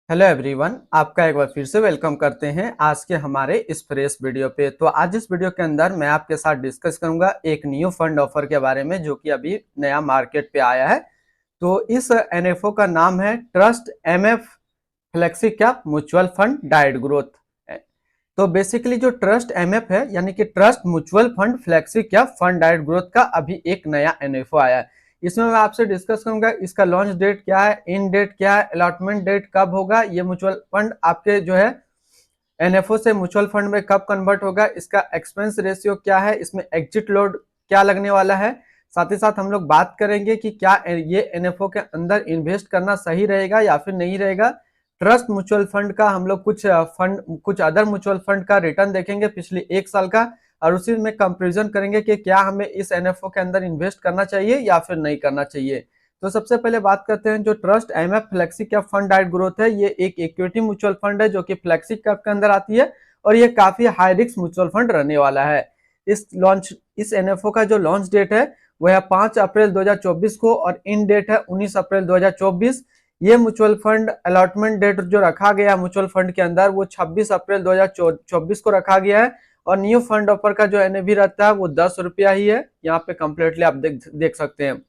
Hello everyone, आपका एक बार फिर से वेलकम करते हैं आज के हमारे इस फ्रेश वीडियो पे। तो आज इस वीडियो के अंदर मैं आपके साथ डिस्कस करूंगा एक न्यू फंड ऑफर के बारे में जो कि अभी नया मार्केट पे आया है। तो इस एनएफओ का नाम है trust MF flexi cap mutual fund diet growth. तो बेसिकली जो ट्रस्ट एमएफ है यानी कि trust mutual fund flexi cap fund diet growth का अभी एक नया एनएफओ आया है। इसमें मैं आपसे डिस्कस करूंगा इसका लॉन्च डेट क्या है, इन डेट क्या है, अलॉटमेंट डेट कब होगा, ये म्यूचुअल फंड आपके जो है एनएफओ से म्यूचुअल फंड में कब कन्वर्ट होगा, इसका एक्सपेंस रेशियो क्या है, इसमें एग्जिट लोड क्या लगने वाला है। साथ ही साथ हम लोग बात करेंगे कि क्या ये एनएफओ के अंदर इन्वेस्ट करना सही रहेगा या फिर नहीं रहेगा। ट्रस्ट म्यूचुअल फंड का हम लोग कुछ अदर म्यूचुअल फंड का रिटर्न देखेंगे पिछले एक साल का, और उसी में कंपैरिजन करेंगे कि क्या हमें इस एनएफओ के अंदर इन्वेस्ट करना चाहिए या फिर नहीं करना चाहिए। तो सबसे पहले बात करते हैं जो trust MF flexi cap fund diet growth है, ये एक इक्विटी म्यूचुअल फंड है जो कि फ्लेक्सी कैप के अंदर आती है और ये काफी हाई रिस्क म्यूचुअल फंड रहने वाला है। इस एनएफओ का जो लॉन्च डेट है वह है 5 अप्रैल 2024 को और इन डेट है 19 अप्रैल 2024। ये म्यूचुअल फंड अलॉटमेंट डेट जो रखा गया म्यूचुअल फंड के अंदर वो 26 अप्रैल 2024 को रखा गया है और न्यू फंड ऑफर का जो एनएवी रहता है वो 10 रुपया ही है। यहाँ पे कंप्लीटली आप देख सकते हैं।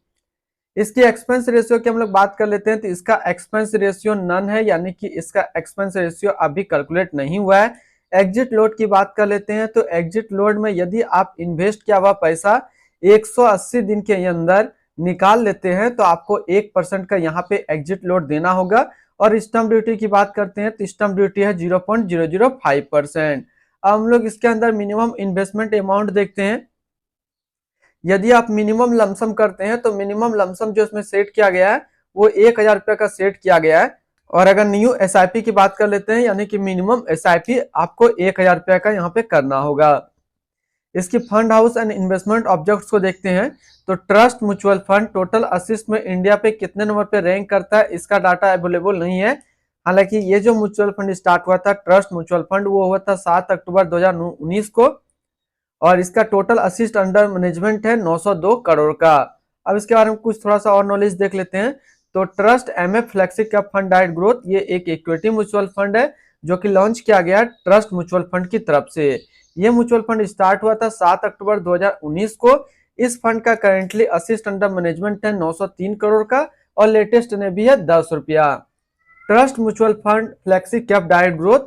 इसकी एक्सपेंस रेशियो की हम लोग बात कर लेते हैं तो इसका एक्सपेंस रेशियो नन है, यानी कि इसका एक्सपेंस रेशियो अभी कैलकुलेट नहीं हुआ है। एग्जिट लोड की बात कर लेते हैं तो एग्जिट लोड में यदि आप इन्वेस्ट किया हुआ पैसा 180 दिन के अंदर निकाल लेते हैं तो आपको 1% का यहाँ पे एग्जिट लोड देना होगा। और स्टम्प ड्यूटी की बात करते हैं तो स्टम्प ड्यूटी है 0.005%। अब हम लोग इसके अंदर मिनिमम इन्वेस्टमेंट अमाउंट देखते हैं। यदि आप मिनिमम लमसम करते हैं तो मिनिमम लमसम जो इसमें सेट किया गया है वो 1000 रुपये का सेट किया गया है। और अगर न्यू एसआईपी की बात कर लेते हैं यानी कि मिनिमम एसआईपी आपको 1000 रुपये का यहाँ पे करना होगा। इसकी fund house and investment objects को देखते हैं तो trust mutual fund total assist में इंडिया पे कितने नंबर पे रैंक करता है इसका डाटा अवेलेबल नहीं है। हालांकि ये जो म्यूचुअल फंड स्टार्ट हुआ था ट्रस्ट म्यूचुअल फंड वो हुआ था 7 अक्टूबर 2019 को और इसका टोटल असिस्ट अंडर मैनेजमेंट है 902 करोड़ का। अब इसके बारे में कुछ थोड़ा सा और नॉलेज देख लेते हैं। तो trust MF flexi cap fund diet growth ये एक इक्विटी म्यूचुअल फंड है जो कि लॉन्च किया गया ट्रस्ट म्यूचुअल फंड की तरफ से। ये म्यूचुअल फंड स्टार्ट हुआ था 7 अक्टूबर 2019 को। इस फंड का करेंटली असिस्ट अंडर मैनेजमेंट है 903 करोड़ का और लेटेस्ट एनएवी है 10 रुपया। Trust mutual fund flexi cap diet growth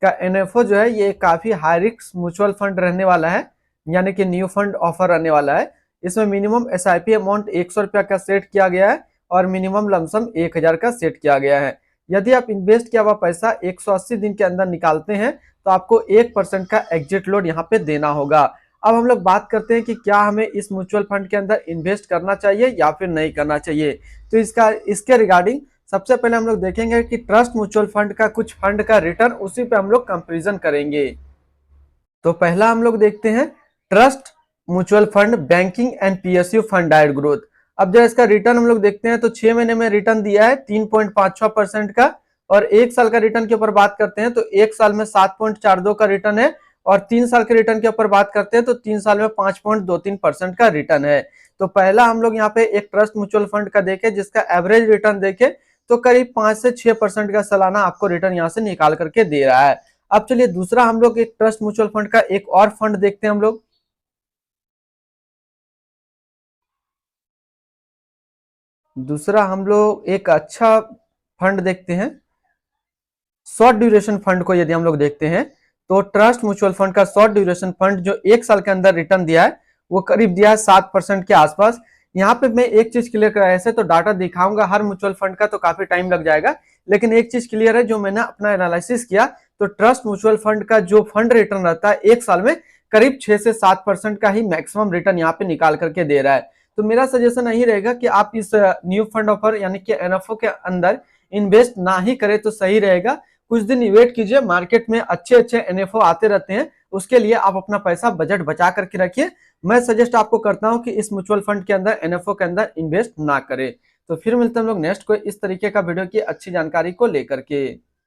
का एनएफओ जो है ये काफी हाई रिस्क म्यूचुअल फंड रहने वाला है, यानी कि न्यू फंड ऑफर रहने वाला है। इसमें मिनिमम एसआईपी अमाउंट 100 रुपया का सेट किया गया है और मिनिमम लमसम 1000 का सेट किया गया है। यदि आप इन्वेस्ट किया हुआ पैसा 180 दिन के अंदर निकालते हैं तो आपको 1% का एग्जिट लोड यहाँ पे देना होगा। अब हम लोग बात करते हैं कि क्या हमें इस म्यूचुअल फंड के अंदर इन्वेस्ट करना चाहिए या फिर नहीं करना चाहिए। तो इसके रिगार्डिंग सबसे पहले हम लोग देखेंगे कि ट्रस्ट म्यूचुअल फंड का कुछ फंड का रिटर्न, उसी पे हम लोग कंपेरिजन करेंगे। तो पहला हम लोग देखते हैं trust mutual fund banking and PSU fund diet growth. अब जब इसका रिटर्न हम लोग देखते हैं तो 6 महीने में रिटर्न दिया है 3.56% का और एक साल का रिटर्न के ऊपर बात करते हैं तो एक साल में 7.42 का रिटर्न है और 3 साल के रिटर्न के ऊपर बात करते हैं तो 3 साल में 5.23% का रिटर्न है। तो पहला हम लोग यहाँ पे एक ट्रस्ट म्यूचुअल फंड का देखें जिसका एवरेज रिटर्न देखें तो करीब 5 से 6% का सालाना आपको रिटर्न यहाँ से निकाल करके दे रहा है। अब चलिए दूसरा हम लोग एक ट्रस्ट म्यूचुअल फंड का एक और फंड देखते हैं। हम लोग दूसरा हम लोग एक अच्छा फंड देखते हैं शॉर्ट ड्यूरेशन फंड को। यदि हम लोग देखते हैं तो ट्रस्ट म्यूचुअल फंड का शॉर्ट ड्यूरेशन फंड जो एक साल के अंदर रिटर्न दिया है वो करीब दिया है 7% के आसपास। यहाँ पे मैं एक चीज क्लियर करा, ऐसे तो डाटा दिखाऊंगा हर म्यूचुअल फंड का तो काफी टाइम लग जाएगा, लेकिन एक चीज क्लियर है जो मैंने अपना एनालिसिस किया तो ट्रस्ट म्यूचुअल फंड का जो फंड रिटर्न रहता है एक साल में करीब 6 से 7% का ही मैक्सिमम रिटर्न यहाँ पे निकाल करके दे रहा है। तो मेरा सजेशन यही रहेगा कि आप इस न्यू फंड ऑफर यानी कि एनएफओ के अंदर इन्वेस्ट ना ही करें तो सही रहेगा। कुछ दिन वेट कीजिए, मार्केट में अच्छे अच्छे एनएफओ आते रहते हैं, उसके लिए आप अपना पैसा बजट बचा करके रखिए। मैं सजेस्ट आपको करता हूं कि इस म्यूचुअल फंड के अंदर एनएफओ के अंदर इन्वेस्ट ना करें। तो फिर मिलते हैं हम लोग नेक्स्ट कोई इस तरीके का वीडियो की अच्छी जानकारी को लेकर के।